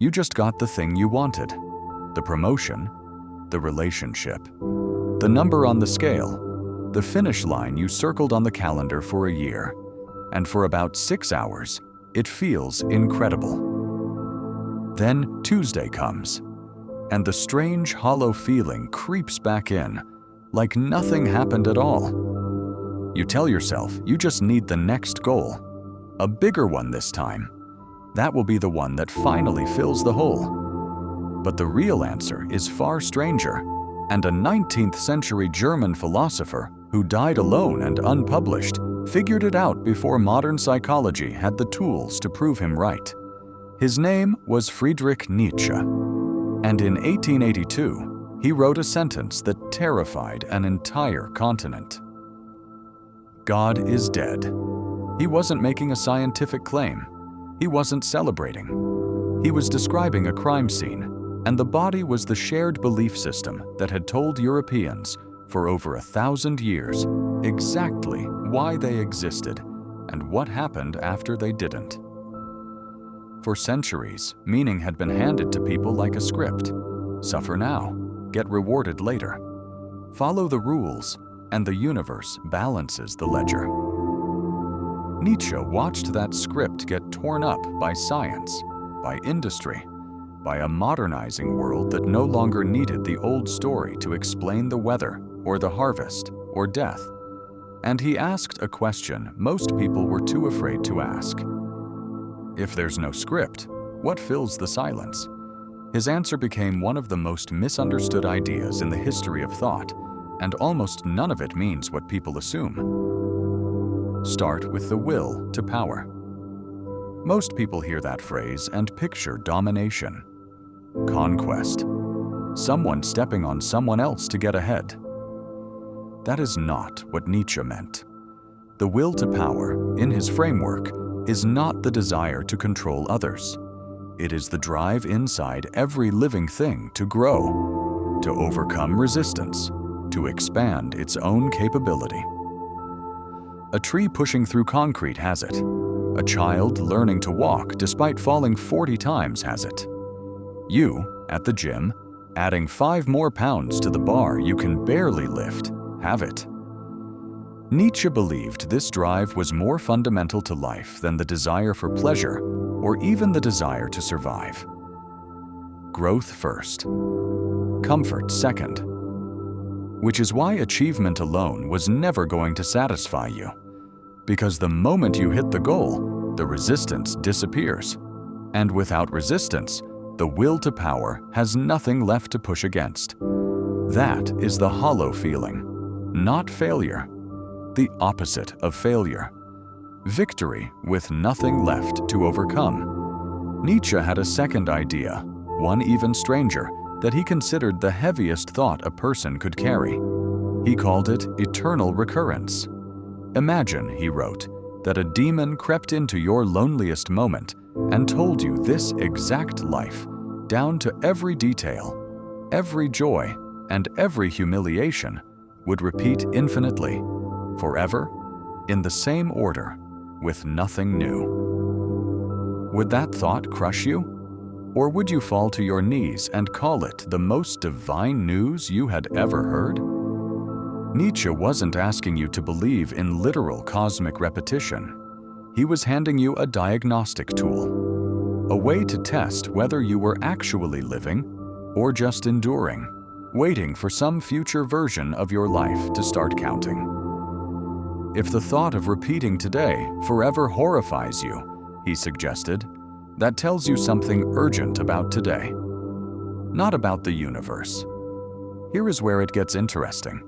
You just got the thing you wanted. The promotion, the relationship, the number on the scale, the finish line you circled on the calendar for a year, and for about 6 hours, it feels incredible. Then Tuesday comes, and the strange hollow feeling creeps back in, like nothing happened at all. You tell yourself you just need the next goal, a bigger one this time. That will be the one that finally fills the hole. But the real answer is far stranger, and a 19th century German philosopher who died alone and unpublished figured it out before modern psychology had the tools to prove him right. His name was Friedrich Nietzsche, and in 1882, he wrote a sentence that terrified an entire continent. God is dead. He wasn't making a scientific claim. He wasn't celebrating. He was describing a crime scene, and the body was the shared belief system that had told Europeans for over 1,000 years exactly why they existed and what happened after they didn't. For centuries, meaning had been handed to people like a script. Suffer now, get rewarded later. Follow the rules, and the universe balances the ledger. Nietzsche watched that script get torn up by science, by industry, by a modernizing world that no longer needed the old story to explain the weather, or the harvest, or death. And he asked a question most people were too afraid to ask. If there's no script, what fills the silence? His answer became one of the most misunderstood ideas in the history of thought, and almost none of it means what people assume. Start with the will to power. Most people hear that phrase and picture domination, conquest, someone stepping on someone else to get ahead. That is not what Nietzsche meant. The will to power, in his framework, is not the desire to control others. It is the drive inside every living thing to grow, to overcome resistance, to expand its own capability. A tree pushing through concrete has it. A child learning to walk despite falling 40 times has it. You, at the gym, adding 5 more pounds to the bar you can barely lift, have it. Nietzsche believed this drive was more fundamental to life than the desire for pleasure or even the desire to survive. Growth first, comfort second. Which is why achievement alone was never going to satisfy you. Because the moment you hit the goal, the resistance disappears. And without resistance, the will to power has nothing left to push against. That is the hollow feeling, not failure. The opposite of failure. Victory with nothing left to overcome. Nietzsche had a second idea, one even stranger, that he considered the heaviest thought a person could carry. He called it eternal recurrence. Imagine, he wrote, that a demon crept into your loneliest moment and told you this exact life, down to every detail, every joy, and every humiliation, would repeat infinitely, forever, in the same order, with nothing new. Would that thought crush you? Or would you fall to your knees and call it the most divine news you had ever heard? Nietzsche wasn't asking you to believe in literal cosmic repetition. He was handing you a diagnostic tool, a way to test whether you were actually living or just enduring, waiting for some future version of your life to start counting. If the thought of repeating today forever horrifies you, he suggested, that tells you something urgent about today, not about the universe. Here is where it gets interesting.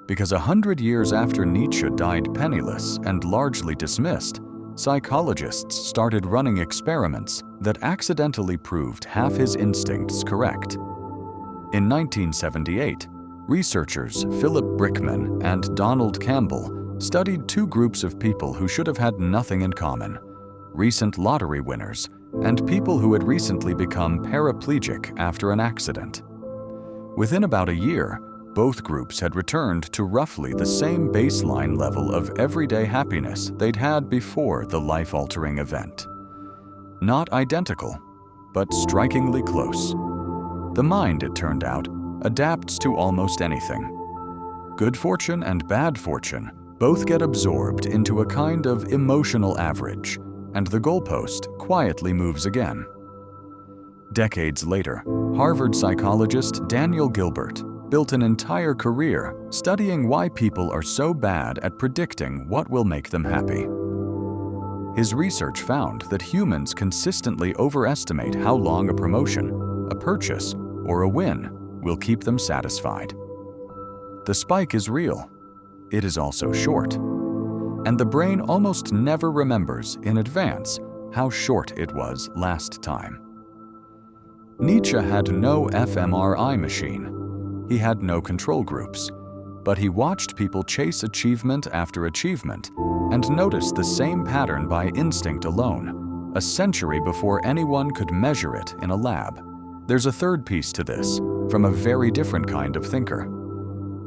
Because 100 years after Nietzsche died penniless and largely dismissed, psychologists started running experiments that accidentally proved half his instincts correct. In 1978, researchers Philip Brickman and Donald Campbell studied 2 groups of people who should have had nothing in common: recent lottery winners and people who had recently become paraplegic after an accident. Within about a year, both groups had returned to roughly the same baseline level of everyday happiness they'd had before the life-altering event. Not identical, but strikingly close. The mind, it turned out, adapts to almost anything. Good fortune and bad fortune both get absorbed into a kind of emotional average, and the goalpost quietly moves again. Decades later, Harvard psychologist Daniel Gilbert built an entire career studying why people are so bad at predicting what will make them happy. His research found that humans consistently overestimate how long a promotion, a purchase, or a win will keep them satisfied. The spike is real. It is also short. And the brain almost never remembers in advance how short it was last time. Nietzsche had no fMRI machine. He had no control groups. But he watched people chase achievement after achievement and noticed the same pattern by instinct alone, a century before anyone could measure it in a lab. There's a third piece to this, from a very different kind of thinker.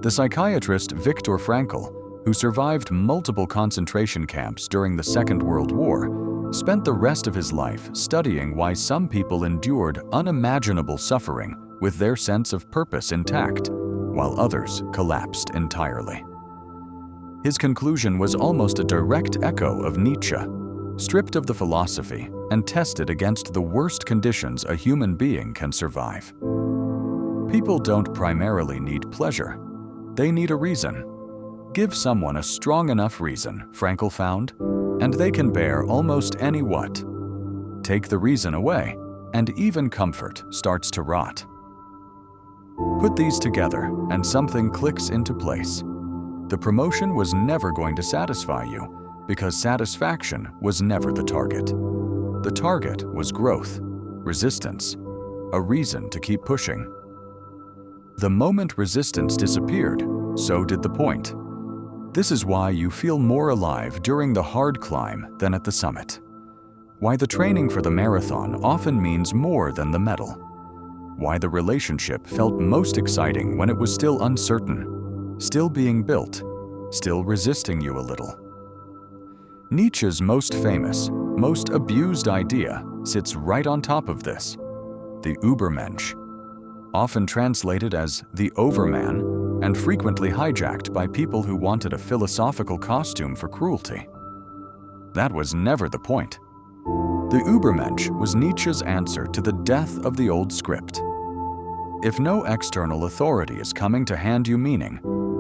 The psychiatrist Viktor Frankl, who survived multiple concentration camps during the Second World War, spent the rest of his life studying why some people endured unimaginable suffering with their sense of purpose intact, while others collapsed entirely. His conclusion was almost a direct echo of Nietzsche, stripped of the philosophy and tested against the worst conditions a human being can survive. People don't primarily need pleasure. They need a reason. Give someone a strong enough reason, Frankl found, and they can bear almost any what. Take the reason away, and even comfort starts to rot. Put these together, and something clicks into place. The promotion was never going to satisfy you, because satisfaction was never the target. The target was growth, resistance, a reason to keep pushing. The moment resistance disappeared, so did the point. This is why you feel more alive during the hard climb than at the summit. Why the training for the marathon often means more than the medal. Why the relationship felt most exciting when it was still uncertain, still being built, still resisting you a little. Nietzsche's most famous, most abused idea sits right on top of this, the Übermensch, often translated as the overman and frequently hijacked by people who wanted a philosophical costume for cruelty. That was never the point. The Übermensch was Nietzsche's answer to the death of the old script. If no external authority is coming to hand you meaning,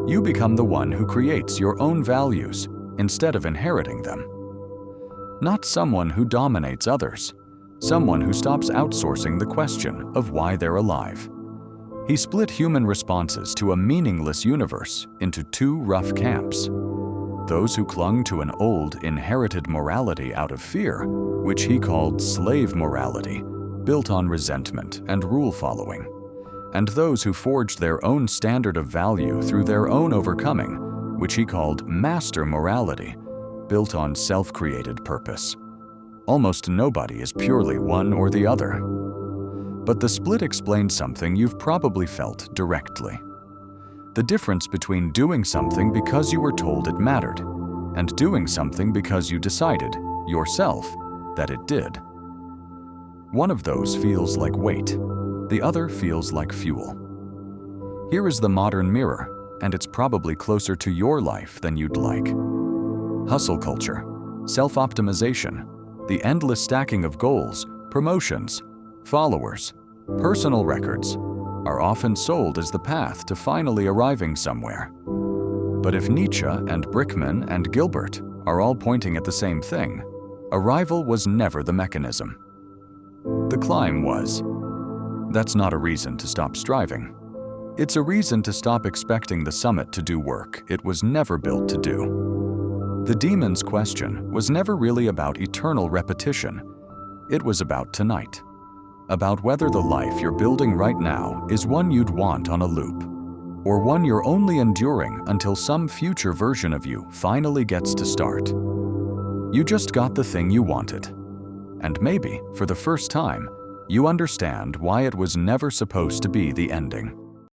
you become the one who creates your own values instead of inheriting them. Not someone who dominates others, someone who stops outsourcing the question of why they're alive. He split human responses to a meaningless universe into two rough camps. Those who clung to an old, inherited morality out of fear, which he called slave morality, built on resentment and rule-following, and those who forged their own standard of value through their own overcoming, which he called master morality, built on self-created purpose. Almost nobody is purely one or the other. But the split explains something you've probably felt directly. The difference between doing something because you were told it mattered, and doing something because you decided, yourself, that it did. One of those feels like weight, the other feels like fuel. Here is the modern mirror, and it's probably closer to your life than you'd like. Hustle culture, self-optimization, the endless stacking of goals, promotions, followers, personal records, are often sold as the path to finally arriving somewhere. But if Nietzsche and Brickman and Gilbert are all pointing at the same thing, arrival was never the mechanism. The climb was. That's not a reason to stop striving. It's a reason to stop expecting the summit to do work it was never built to do. The demon's question was never really about eternal repetition. It was about tonight. About whether the life you're building right now is one you'd want on a loop, or one you're only enduring until some future version of you finally gets to start. You just got the thing you wanted. And maybe, for the first time, you understand why it was never supposed to be the ending.